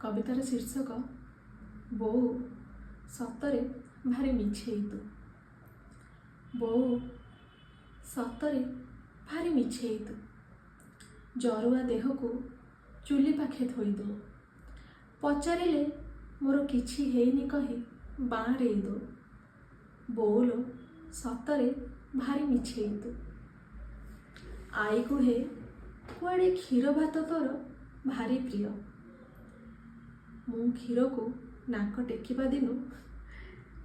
कवितार शीर्षक बोऊ सतरे भारी मिछेई तू। बोऊ सतरे भारी मिछेई तू, जरुआ देह को चुली पाखे थोई दो। पचारिले मोर किछि हेइनी कही बाँरेई दो। बोऊलो सतरे भारी मिछेई तू। आई कुहे कुआड़े क्षीर भात तोर भारी प्रिय। मु क्षीर को नाक टेकिबा दिनु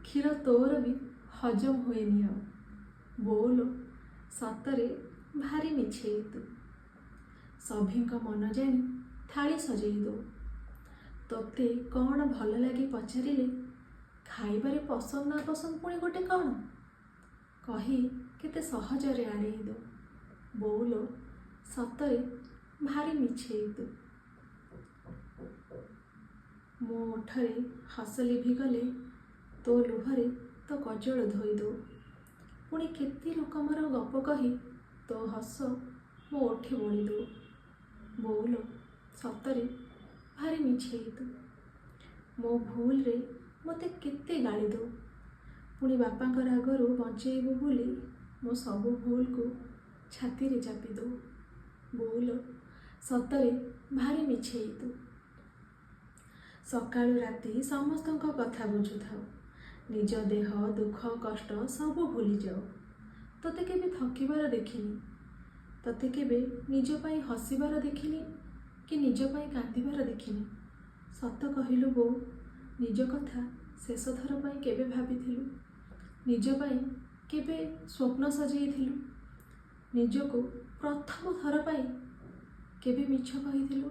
क्षीर तोर भी हजम हुएनि आउ। बोऊलो सतरे भारी मिछेई तू। सभींक मन जानी थाली सजेई दो। तोते कौन भल लगे पचारिले खाइबारे पसंद ना पसंद पुणी गोटे कौन कही केते सहजरे आड़ेई दो। बोऊलो सतरे भारी मिछेई तू। मो ओठरे हस लिभिगले तो लुहरे तो कजल धोई दो। पुणी केते रकमर गप कही तो हस मो ओठे बोली दो। बोऊलो सतरे भारी मिछेई तू। मो भूल रे मते केते गाली दो। पुणी बापांकर आगरू बंचेइबू बोली मो सबु भूल को छाती रे चापी दो। बोऊलो सतरे भारी मिछेई तू। सकाळु राति समस्तଙ୍କ कथा बुझुथाओ। निज देह दुख कष्ट सबु भूली जाओ। तोते केबे थकिबार देखिनी। तोते केबे निज पाई हसिबार देखिनी कि निज पाई कांदिबार देखिनी। सत कहिलु बोऊ, निज कथा शेष थर पाई केबे भाबिथिलु? निज पाई केबे स्वप्न सजेइथिलु? निजको प्रथम थर पाई केबे मिछ कहिथिलु?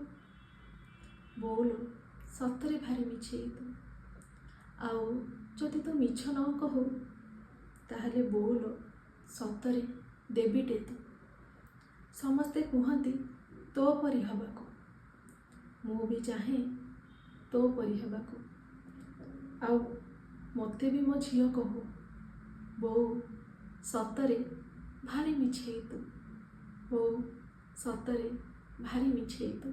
बोऊलो सतरे भारी मिछेई तू। आउ जदि तू मिछ न कहू ताहले बोऊलो सतरे देवीटे तू। समस्ते कुहती तो परी हबाको। मु भी चाहे तो परी हबाको। आउ मते भी मो झियो कहू बोऊ सतरे भारी मिछेई तू। बोऊ सतरे भारी मिछेई तू।